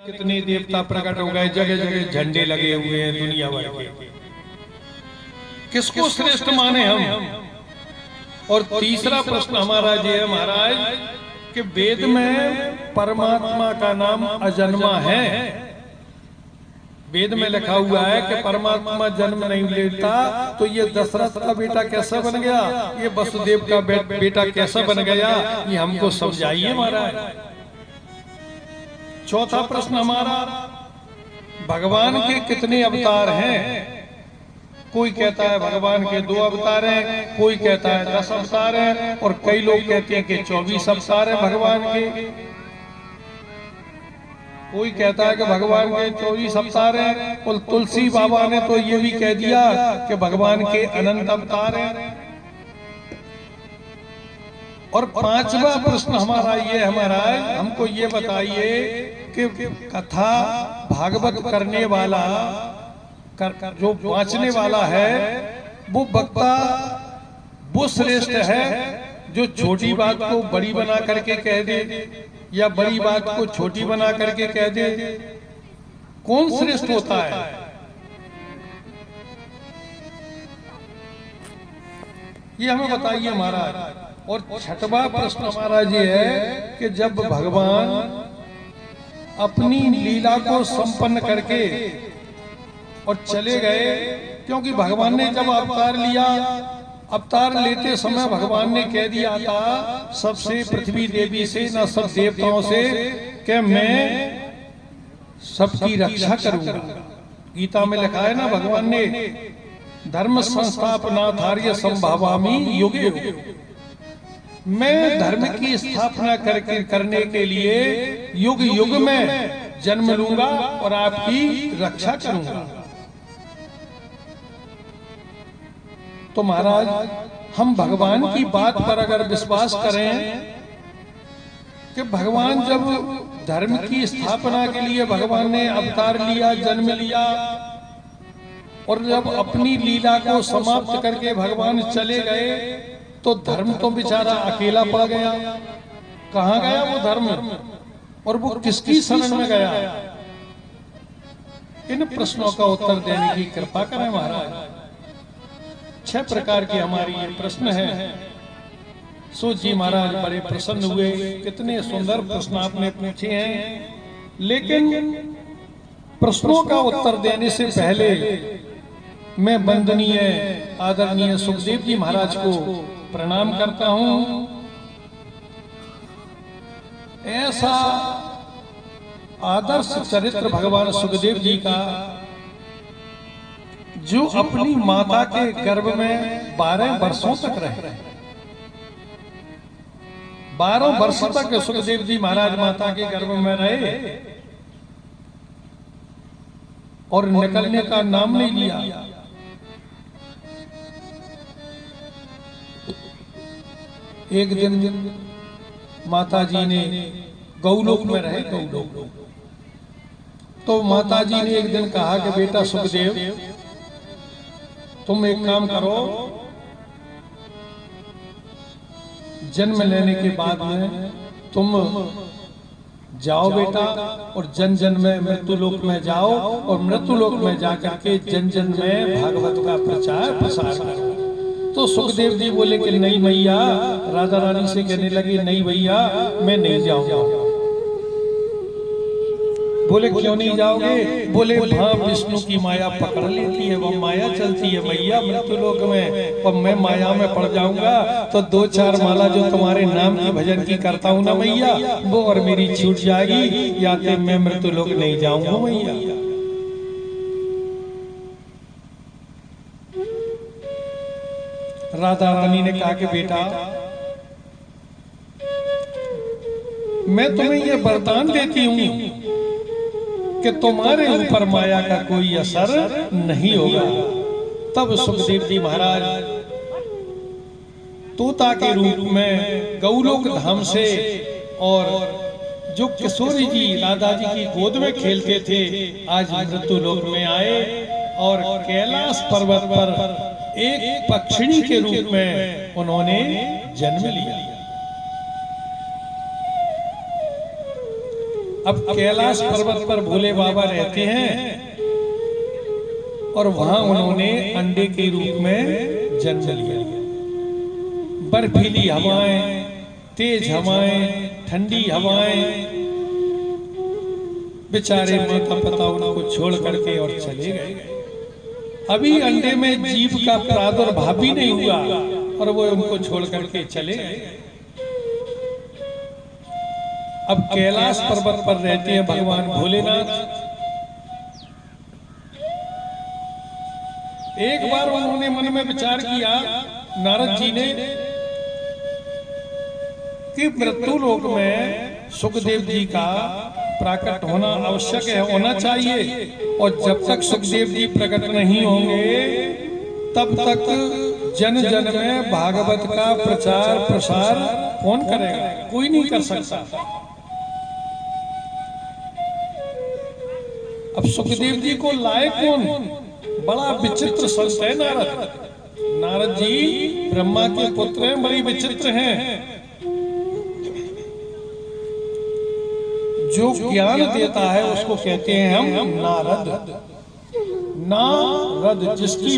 कितने देवता प्रकट हो गए, जगह जगह झंडे लगे हुए हैं दुनिया भर के। किसको श्रेष्ठ माने हम? और तीसरा प्रश्न हमारा ये है महाराज कि वेद में परमात्मा का नाम अजन्मा है। वेद में लिखा हुआ है कि परमात्मा जन्म नहीं लेता, तो ये दशरथ का बेटा कैसा बन गया, ये वसुदेव का बेटा कैसा बन गया, ये हमको समझाइए महाराज। चौथा प्रश्न हमारा, भगवान के कितने अवतार हैं? कोई कहता है भगवान के 2 अवतार हैं, कोई कहता है 10 अवतार हैं, और कई लोग कहते हैं कि 24 अवतार हैं भगवान के। कोई कहता है कि भगवान के 24 अवतार हैं, और तुलसी बाबा ने तो ये भी कह दिया कि भगवान के अनंत अवतार हैं। और 5वां प्रश्न हमारा ये है महाराज, हमको ये बताइए कि कथा भागवत करने वाला जो वांचने वाला है वो वक्ता वो श्रेष्ठ है जो छोटी बात को बड़ी बना करके कह दे या बड़ी बात को छोटी बना करके कह दे? कौन श्रेष्ठ होता है? ये हमें बताइए महाराज। और 6वां प्रश्न हमारा ये है कि जब भगवान अपनी लीला को संपन्न करके और चले गए, क्योंकि भगवान ने जब अवतार लिया, अवतार लेते समय भगवान ने कह दिया था सबसे पृथ्वी देवी से न सब देवताओं से कि मैं सबकी रक्षा करूंगा। गीता में लिखा है ना, भगवान ने धर्म संस्थापनार्थाय संभावामि युगे युगे, मैं धर्म की स्थापना करने के लिए युग युग में जन्म लूंगा और आपकी रक्षा करूंगा। तो महाराज हम भगवान की बात पर अगर विश्वास करें कि भगवान जब धर्म की स्थापना के लिए भगवान ने अवतार लिया, जन्म लिया, और जब अपनी लीला को समाप्त करके भगवान चले गए, तो धर्म तो बेचारा अकेला पड़ गया। कहाँ गया वो धर्म, और वो किसकी शरण में गया? इन प्रश्नों का उत्तर देने की कृपा करें महाराज। 6 प्रकार के हमारी ये प्रश्न है। सूत जी महाराज बड़े प्रसन्न हुए, कितने सुंदर प्रश्न आपने पूछे हैं। लेकिन प्रश्नों का उत्तर देने से पहले मैं वंदनीय आदरणीय सुखदेव जी महाराज को प्रणाम करता हूं। ऐसा आदर्श चरित्र भगवान सुखदेव जी का, जो अपनी माता के गर्भ में 12 वर्षों तक रहे। 12 वर्ष तक सुखदेव जी महाराज माता के गर्भ में रहे और निकलने का नाम नहीं लिया। एक दिन माता जी ने गौलोक में रहे, गौलोक, तो माता जी ने एक दिन कहा कि बेटा सुखदेव, तुम एक काम करो, जन्म लेने के बाद में तुम जाओ बेटा और जन जन में मृत्युलोक में जाओ, और मृत्युलोक में जाकर के जन जन में भागवत का प्रचार प्रसार करो। तो सुखदेव जी बोले कि नहीं भैया, राधा रानी से कहने लगे नहीं भैया मैं नहीं जाऊंगा। बोले क्यों नहीं जाओगे? बोले हाँ विष्णु की माया पकड़ लेती है, वो माया चलती है भैया मृत्युलोक में, और मैं माया में पड़ जाऊंगा तो 2-4 माला जो तुम्हारे नाम की भजन की करता हूँ ना भैया, वो और मेरी छूट जाएगी, या तो मैं मृत्युलोक नहीं जाऊंगा भैया। राधा रानी ने कहा कि बेटा मैं तुम्हें ये वरदान देती हूँ कि तुम्हारे ऊपर माया का कोई असर नहीं होगा। तब सुखदेव जी महाराज तोता के रूप में गौलोक धाम से, और जो किशोरी जी राधा जी की गोद में खेलते थे, आज मृत्युलोक में आए और कैलाश पर्वत पर एक पक्षिणी के रूप में उन्होंने जन्म लिया। अब कैलाश पर्वत पर भोले बाबा रहते हैं और वहां उन्होंने अंडे के रूप में जन्म लिया। बर्फीली हवाएं, तेज हवाएं, ठंडी हवाएं, बेचारे माता पिता उनको छोड़ करके और चले गए। अभी अंडे में जीव का प्रादुर्भाव भी नहीं हुआ और वो उनको छोड़ करके चले गए। अब कैलाश पर्वत पर रहते हैं भगवान भोलेनाथ। एक बार उन्होंने मन में विचार किया, नारद जी ने, कि मृत्यु लोक में सुखदेव जी का प्रकट होना आवश्यक है, होना चाहिए, और जब तक सुखदेव जी प्रकट नहीं होंगे तब तक जन जन में भागवत का प्रचार प्रसार कौन करेगा? कोई नहीं कर सकता। अब सुखदेव जी को लाए कौन? बड़ा विचित्र संत है नारद। नारद जी ब्रह्मा के पुत्र हैं, बड़ी विचित्र हैं। जो ज्ञान देता है उसको कहते हैं हम नारद। नारद जिसकी